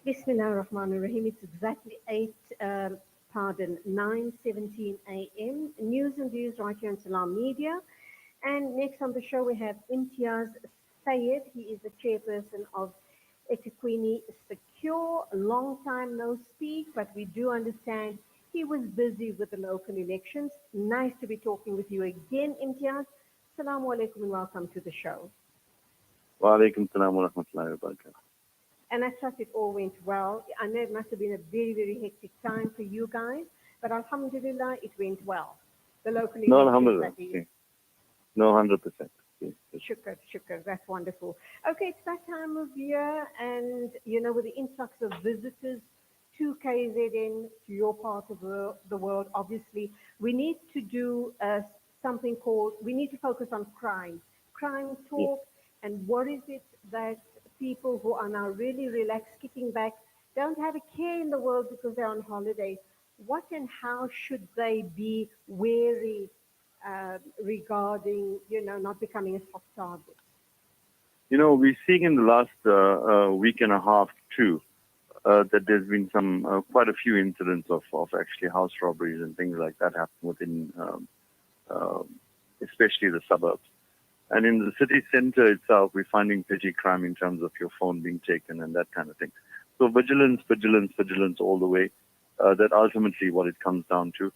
Bismillah ar-Rahman ar-Rahim. It's exactly 9:17 a.m. News and views right here on Salam Media. And next on the show we have Imtiaz Sayed. He is the chairperson of eThewini Secure. A long time no speak, but we do understand he was busy with the local elections. Nice to be talking with you again, Imtiaz. Assalamu alaikum and welcome to the show. Wa alaikum salam wa rahmatullahi wa barakatuh. And I trust it all went well. I know it must have been a very, very hectic time for you guys, but alhamdulillah, it went well. The local No, elections, alhamdulillah. that is. Okay. No, 100%. Okay. Shukr, shukr. That's wonderful. Okay, it's that time of year, and with the influx of visitors to KZN, to your part of the world, obviously, we need to do something called, we need to focus on crime Yes. talk, and what is it that people who are now really relaxed, kicking back, don't have a care in the world because they're on holiday. What and how should they be wary regarding, not becoming a soft target? We're seeing in the last week and a half, too, that there's been quite a few incidents of actually house robberies and things like that happen within, especially the suburbs. And in the city center itself, we're finding petty crime in terms of your phone being taken and that kind of thing. So vigilance all the way. That ultimately what it comes down to.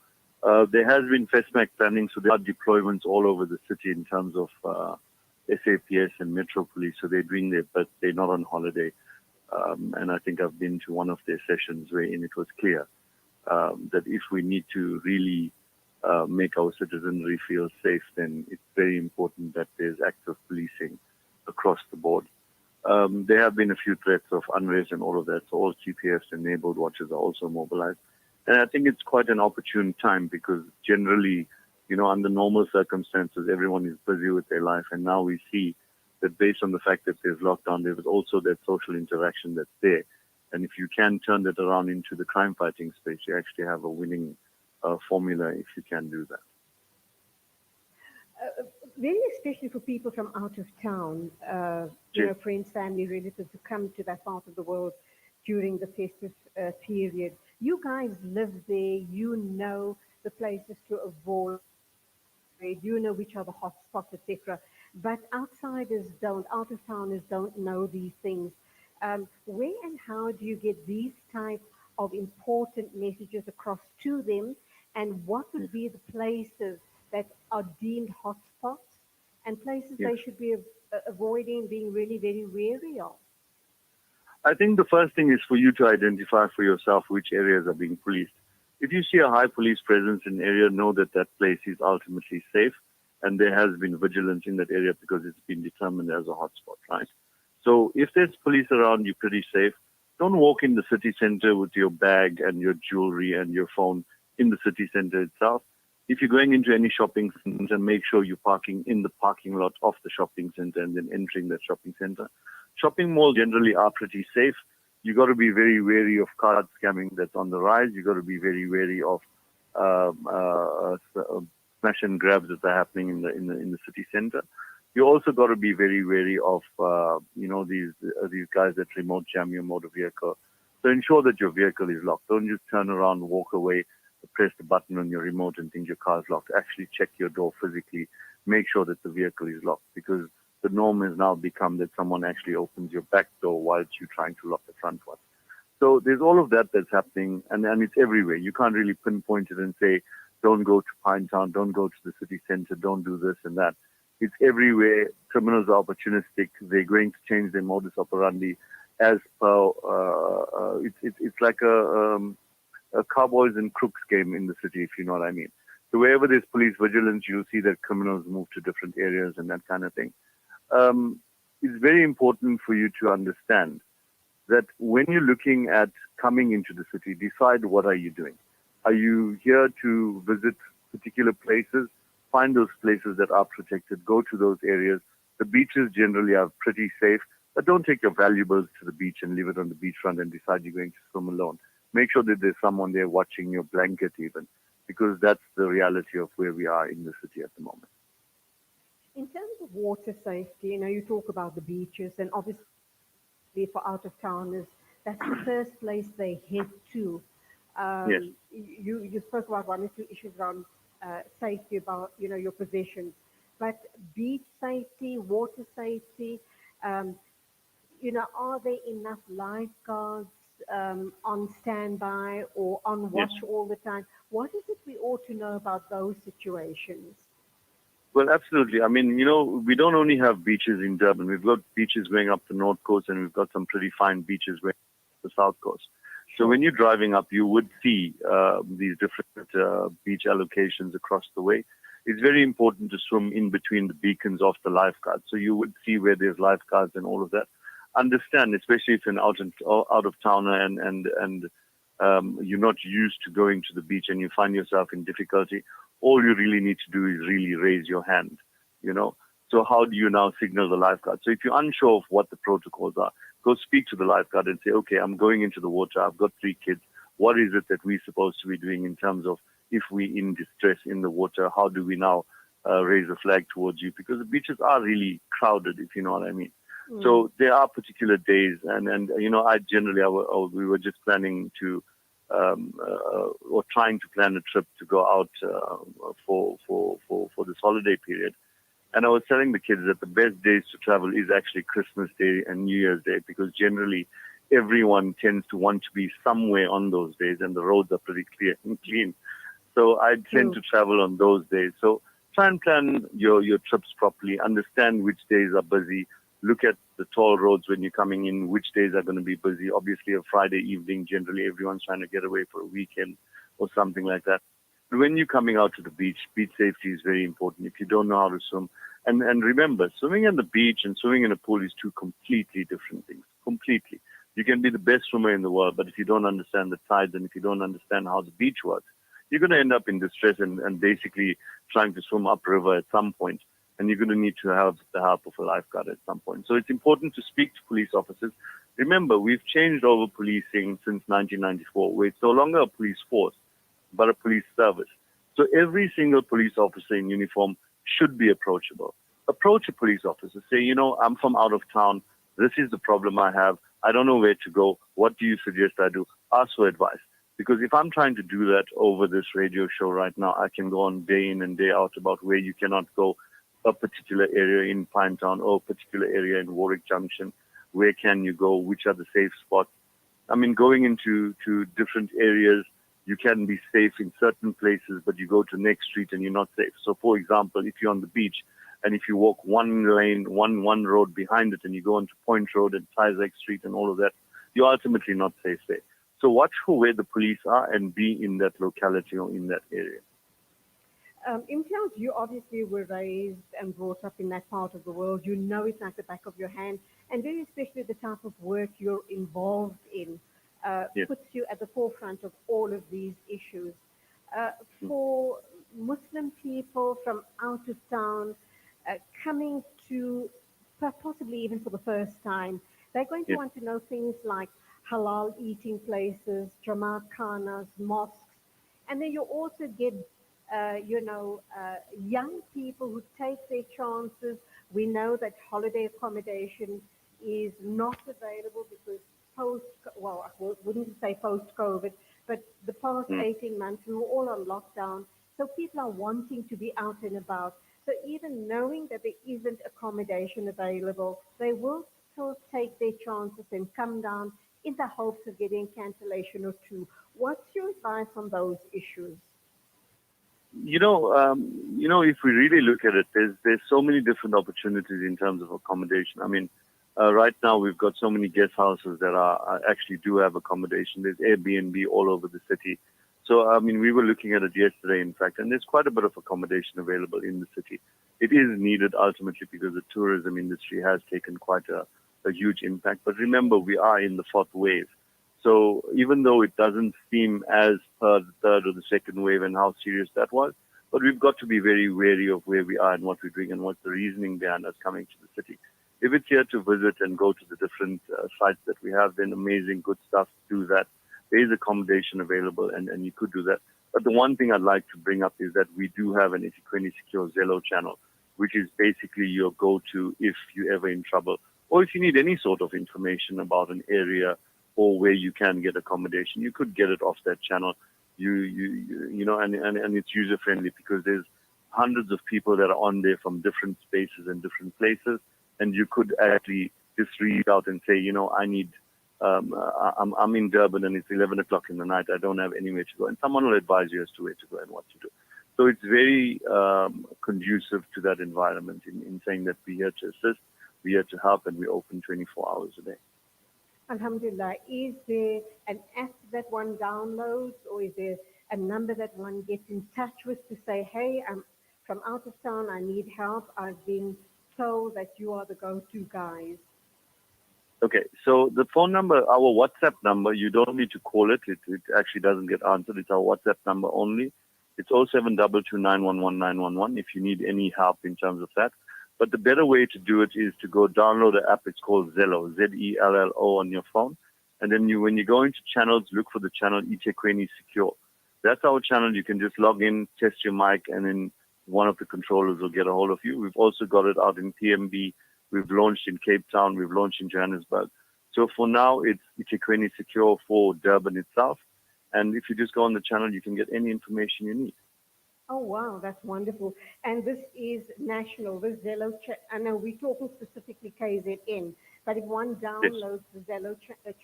There has been FESMAC planning, so there are deployments all over the city in terms of SAPS and Metro Police. So they're doing their, but they're not on holiday. And I think I've been to one of their sessions wherein it was clear that if we need to really make our citizenry feel safe, then it's very important that there's active policing across the board. There have been a few threats of unrest and all of that, so all GPS and neighborhood watches are also mobilized. And I think it's quite an opportune time because generally, under normal circumstances, everyone is busy with their life. And now we see that based on the fact that there's lockdown, there is also that social interaction that's there. And if you can turn that around into the crime fighting space, you actually have a winning formula if you can do that. Very especially for people from out of town, friends, family, relatives who come to that part of the world during the festive period. You guys live there, you know the places to avoid, you know which are the hot spots, etc. But outsiders don't, out-of-towners don't know these things. Where and how do you get these type of important messages across to them? And what would be the places that are deemed hotspots and places they should be avoiding, being really very wary of? I think the first thing is for you to identify for yourself which areas are being policed. If you see a high police presence in an area, know that that place is ultimately safe, and there has been vigilance in that area because it's been determined as a hotspot, right? So if there's police around, you're pretty safe. Don't walk in the city center with your bag and your jewelry and your phone in the city center itself. If you're going into any shopping center, make sure you're parking in the parking lot of the shopping center and then entering that shopping center. Shopping malls generally are pretty safe. You got to be very wary of card scamming that's on the rise. You got to be very wary of smash and grabs that are happening in the city center. You also got to be very wary of these guys that remote jam your motor vehicle. So ensure that your vehicle is locked. Don't just turn around, walk away, press the button on your remote and think your car is locked. Actually check your door physically. Make sure that the vehicle is locked because the norm has now become that someone actually opens your back door whilst you're trying to lock the front one. So there's all of that that's happening, and it's everywhere. You can't really pinpoint it and say, don't go to Pinetown, don't go to the city center, don't do this and that. It's everywhere. Criminals are opportunistic. They're going to change their modus operandi as per, it's like a cowboys and crooks game in the city, if you know what I mean. So wherever there's police vigilance, you'll see that criminals move to different areas and that kind of thing. It's very important for you to understand that when you're looking at coming into the city, decide what are you doing. Are you here to visit particular places? Find those places that are protected. Go to those areas. The beaches generally are pretty safe, but don't take your valuables to the beach and leave it on the beachfront and decide you're going to swim alone. Make sure that there's someone there watching your blanket even, because that's the reality of where we are in the city at the moment. In terms of water safety, you talk about the beaches, and obviously for out-of-towners, that's the first place they head to. Yes. You spoke about one or two issues around safety, about your possessions, but beach safety, water safety. Um, are there enough lifeguards on standby or on Yes. watch all the time? What is it we ought to know about those situations? Well, absolutely. I mean, we don't only have beaches in Durban. We've got beaches going up the north coast, and we've got some pretty fine beaches going up the south coast. So when you're driving up, you would see these different beach allocations across the way. It's very important to swim in between the beacons of the lifeguards. So you would see where there's lifeguards and all of that. Understand, especially if you're an out of towner and you're not used to going to the beach and you find yourself in difficulty, all you really need to do is really raise your hand, So how do you now signal the lifeguard? So if you're unsure of what the protocols are, go speak to the lifeguard and say, okay, I'm going into the water. I've got 3 kids. What is it that we're supposed to be doing in terms of if we're in distress in the water, how do we now raise a flag towards you? Because the beaches are really crowded, if you know what I mean. So there are particular days, and I generally, we were just planning to, or trying to plan a trip to go out for this holiday period. And I was telling the kids that the best days to travel is actually Christmas Day and New Year's Day, because generally everyone tends to want to be somewhere on those days, and the roads are pretty clear and clean. So I tend to travel on those days. So try and plan your trips properly, understand which days are busy. Look at the toll roads when you're coming in, which days are going to be busy. Obviously, a Friday evening, generally everyone's trying to get away for a weekend or something like that. But when you're coming out to the beach safety is very important. If you don't know how to swim, and remember, swimming on the beach and swimming in a pool is 2 completely different things. Completely. You can be the best swimmer in the world, but if you don't understand the tides and if you don't understand how the beach works, you're going to end up in distress and basically trying to swim upriver at some point. And you're going to need to have the help of a lifeguard at some point. So it's important to speak to police officers. Remember, we've changed over policing since 1994, where it's no longer a police force, but a police service. So every single police officer in uniform should be approachable. Approach a police officer. Say, I'm from out of town. This is the problem I have. I don't know where to go. What do you suggest I do? Ask for advice. Because if I'm trying to do that over this radio show right now, I can go on day in and day out about where you cannot go, a particular area in Pinetown or a particular area in Warwick Junction. Where can you go? Which are the safe spots? I mean, going into different areas, you can be safe in certain places, but you go to next street and you're not safe. So, for example, if you're on the beach and if you walk one lane, one road behind it, and you go onto Point Road and Tyzek Street and all of that, you're ultimately not safe there. So watch for where the police are and be in that locality or in that area. Imtiaz, you obviously were raised and brought up in that part of the world. You know it like the back of your hand, and very especially the type of work you're involved in puts you at the forefront of all of these issues. For Muslim people from out of town coming to, possibly even for the first time, they're going to want to know things like halal eating places, Jamaat khanas, mosques, and then you also get young people who take their chances. We know that holiday accommodation is not available because I wouldn't say post-COVID, but the past 18 months, we were all on lockdown. So people are wanting to be out and about. So even knowing that there isn't accommodation available, they will still take their chances and come down in the hopes of getting cancellation or 2. What's your advice on those issues? If we really look at it, there's so many different opportunities in terms of accommodation. I mean, right now we've got so many guest houses that actually do have accommodation. There's Airbnb all over the city. So, I mean, we were looking at it yesterday, in fact, and there's quite a bit of accommodation available in the city. It is needed ultimately because the tourism industry has taken quite a huge impact. But remember, we are in the 4th wave. So even though it doesn't seem as per the 3rd or the 2nd wave and how serious that was, but we've got to be very wary of where we are and what we're doing and what's the reasoning behind us coming to the city. If it's here to visit and go to the different sites that we have, then amazing, good stuff, do that. There is accommodation available and you could do that. But the one thing I'd like to bring up is that we do have an eThewini secure Zello channel, which is basically your go-to if you're ever in trouble or if you need any sort of information about an area or where you can get accommodation. You could get it off that channel. You know, and it's user friendly because there's hundreds of people that are on there from different spaces and different places, and you could actually just reach out and say, you know, I need, I'm in Durban and it's 11 o'clock in the night. I don't have anywhere to go, and someone will advise you as to where to go and what to do. So it's very conducive to that environment in saying that we're here to assist, we're here to help, and we're open 24 hours a day. Alhamdulillah. Is there an app that one downloads, or is there a number that one gets in touch with to say, hey, I'm from out of town, I need help, I've been told that you are the go-to guys? Okay, so the phone number, our WhatsApp number, you don't need to call it. It actually doesn't get answered. It's our WhatsApp number only. It's 0722911911 if you need any help in terms of that. But the better way to do it is to go download the app. It's called Zello, Zello on your phone. And then when you go into channels, look for the channel eThewini Secure. That's our channel. You can just log in, test your mic, and then one of the controllers will get a hold of you. We've also got it out in PMB. We've launched in Cape Town. We've launched in Johannesburg. So for now, it's eThewini Secure for Durban itself. And if you just go on the channel, you can get any information you need. Oh, wow, that's wonderful. And this is national, this Zello Check. I know we're talking specifically KZN, but if one downloads the Zello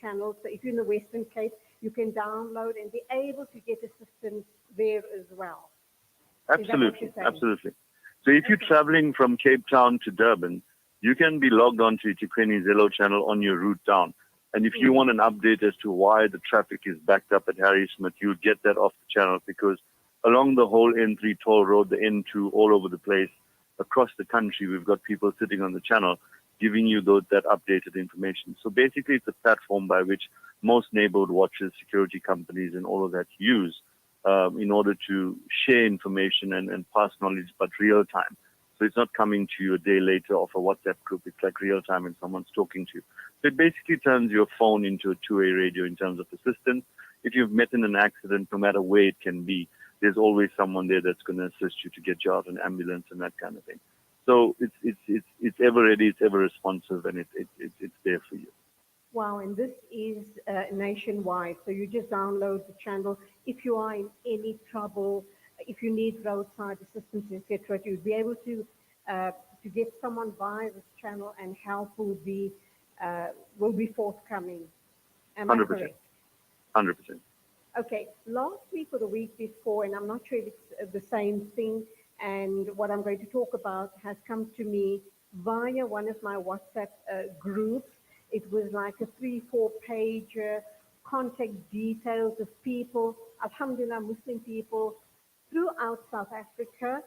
channel, so if you're in the Western Cape, you can download and be able to get assistance there as well. Absolutely, absolutely. So if you're traveling from Cape Town to Durban, you can be logged on to eThewini Zello channel on your route down. And if you want an update as to why the traffic is backed up at Harry Smith, you'll get that off the channel, because along the whole N3 toll road, the N2, all over the place, across the country, we've got people sitting on the channel giving you that updated information. So basically, it's a platform by which most neighborhood watches, security companies, and all of that use in order to share information and pass knowledge, but real time. So it's not coming to you a day later off a WhatsApp group. It's like real time and someone's talking to you. So it basically turns your phone into a two-way radio in terms of assistance. If you've met in an accident, no matter where it can be, there's always someone there that's going to assist you to get you out an ambulance and that kind of thing. So it's ever ready, it's ever responsive, and it's there for you. Wow, and this is nationwide. So you just download the channel. If you are in any trouble, if you need roadside assistance, etc., you'll be able to get someone via this channel, and help will be forthcoming. Am I correct? 100%. Okay, last week or the week before, and I'm not sure if it's the same thing, and what I'm going to talk about has come to me via one of my WhatsApp groups. It was like a 3-4 page contact details of people, alhamdulillah, Muslim people throughout South Africa,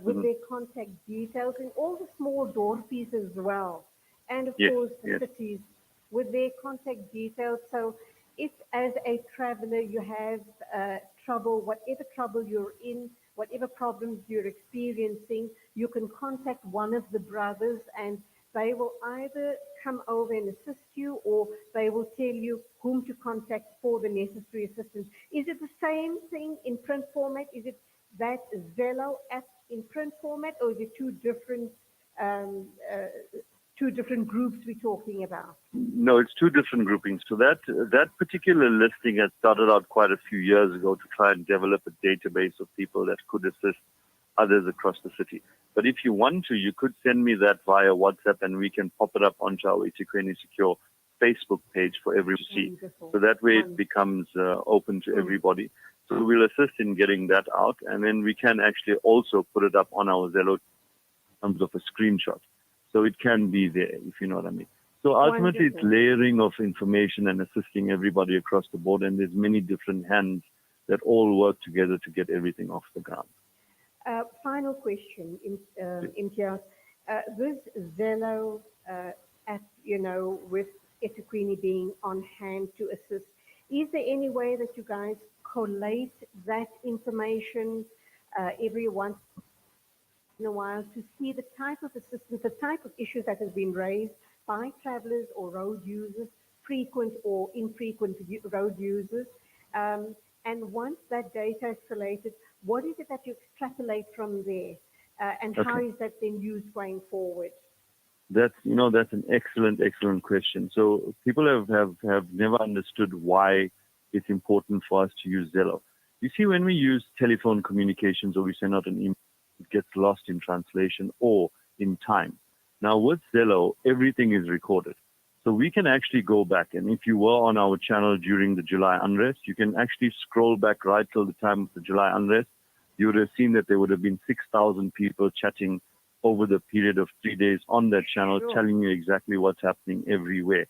with their contact details, and all the small dorpies as well, and of course the cities with their contact details. So if as a traveler you have trouble, whatever trouble you're in, whatever problems you're experiencing, you can contact one of the brothers, and they will either come over and assist you, or they will tell you whom to contact for the necessary assistance. Is it the same thing in print format? Is it that Zello app in print format, or is it two different groups we're talking about? No, it's two different groupings. So that particular listing has started out quite a few years ago to try and develop a database of people that could assist others across the city. But if you want to, you could send me that via WhatsApp, and we can pop it up onto our eThewini Secure Facebook page for everyone to see. So that way it becomes open to everybody. So we'll assist in getting that out, and then we can actually also put it up on our Zello in terms of a screenshot. So it can be there, if you know what I mean. So ultimately, it's layering of information and assisting everybody across the board, and there's many different hands that all work together to get everything off the ground. Final question, Imtiaz. This Zello app, with eThewini being on hand to assist, is there any way that you guys collate that information every once in a while to see the type of assistance, the type of issues that has been raised by travelers or road users, frequent or infrequent road users? And once that data is collated, what is it that you extrapolate from there? And how is that then used going forward? That's an excellent question. So people have never understood why it's important for us to use Zello. You see, when we use telephone communications or we send out an email, it gets lost in translation or in time. Now with Zello, everything is recorded. So we can actually go back, and if you were on our channel during the July unrest, you can actually scroll back right till the time of the July unrest. You would have seen that there would have been 6,000 people chatting over the period of 3 days on that channel, Sure. telling you exactly what's happening everywhere.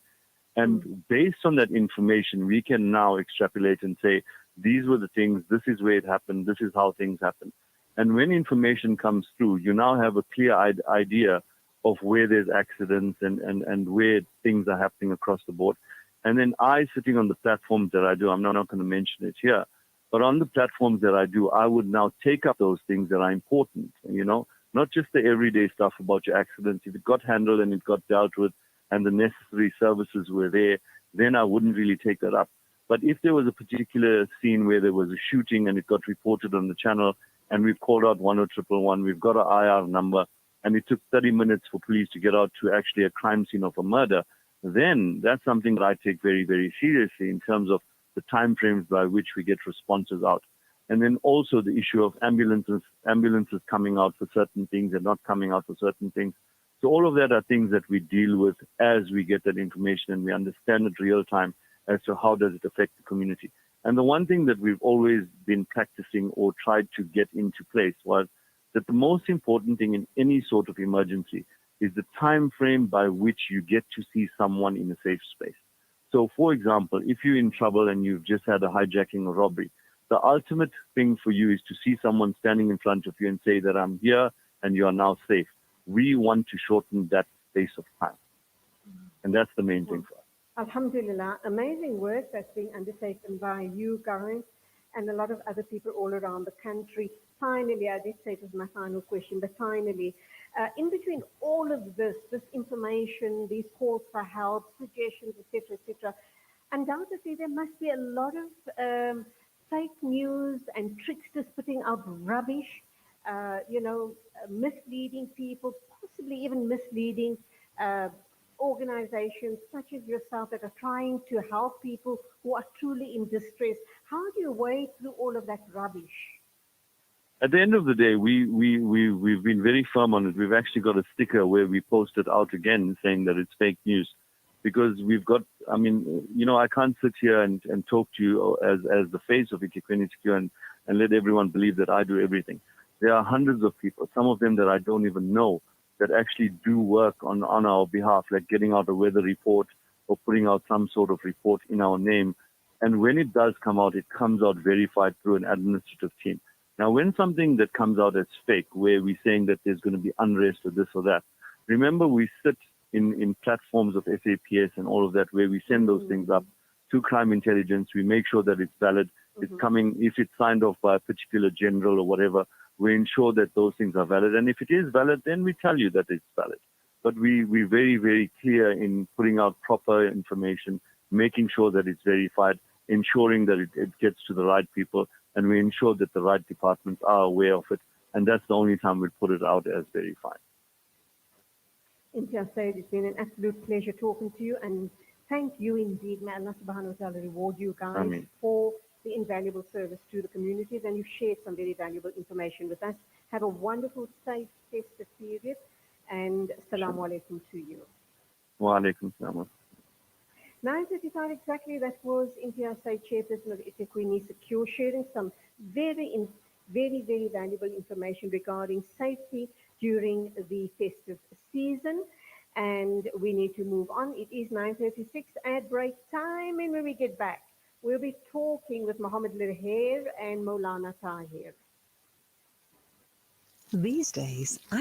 And based on that information, we can now extrapolate and say, these were the things, this is where it happened, this is how things happen. And when information comes through, you now have a clear idea of where there's accidents and where things are happening across the board. And then I, sitting on the platforms that I do, I'm not going to mention it here, but on the platforms that I do, I would now take up those things that are important, not just the everyday stuff about your accidents. If it got handled and it got dealt with and the necessary services were there, then I wouldn't really take that up. But if there was a particular scene where there was a shooting and it got reported on the channel and we've called out 10111, we've got an IR number, and it took 30 minutes for police to get out to actually a crime scene of a murder, then that's something that I take very, very seriously in terms of the time frames by which we get responses out. And then also the issue of ambulances coming out for certain things and not coming out for certain things. So all of that are things that we deal with as we get that information and we understand it real time as to how does it affect the community. And the one thing that we've always been practicing or tried to get into place was that the most important thing in any sort of emergency is the time frame by which you get to see someone in a safe space. So, for example, if you're in trouble and you've just had a hijacking or robbery, the ultimate thing for you is to see someone standing in front of you and say that I'm here and you are now safe. We want to shorten that space of time. And that's the main thing for us. Alhamdulillah, amazing work that's being undertaken by you guys and a lot of other people all around the country. Finally, I did say it was my final question, but finally, in between all of this information, these calls for help, suggestions, etc., undoubtedly there must be a lot of fake news and tricksters putting out rubbish, misleading people, possibly even misleading organizations such as yourself that are trying to help people who are truly in distress. How do you wade through all of that rubbish? At the end of the day, we've been very firm on it. We've actually got a sticker where we post it out again saying that it's fake news. Because we've got, I can't sit here and talk to you as the face of eThewini and let everyone believe that I do everything. There are hundreds of people, some of them that I don't even know, that actually do work on our behalf, like getting out a weather report or putting out some sort of report in our name. And when it does come out, it comes out verified through an administrative team. Now, when something that comes out as fake, where we're saying that there's going to be unrest or this or that, remember we sit in platforms of SAPS and all of that, where we send those things up to crime intelligence. We make sure that it's valid. It's coming, if it's signed off by a particular general or whatever, we ensure that those things are valid. And if it is valid, then we tell you that it's valid. But we're very, very clear in putting out proper information, making sure that it's verified, ensuring that it gets to the right people, and we ensure that the right departments are aware of it. And that's the only time we put it out as verified. Imtiaz Sayed, it's been an absolute pleasure talking to you, and thank you indeed. May Allah subhanahu wa ta'ala reward you guys Ameen. for the invaluable service to the communities, and you've shared some very valuable information with us. Have a wonderful, safe, festive period, and assalamu alaikum to you. Wa alaikum salam. 9:35 exactly, that was Imtiaz Sayed, Chairperson of eThewini Secure, sharing some very, very valuable information regarding safety during the festive season. And we need to move on. It is 9:36 at break time, and when we get back, we'll be talking with Mohammed Lirhair and Maulana Tahir. These days,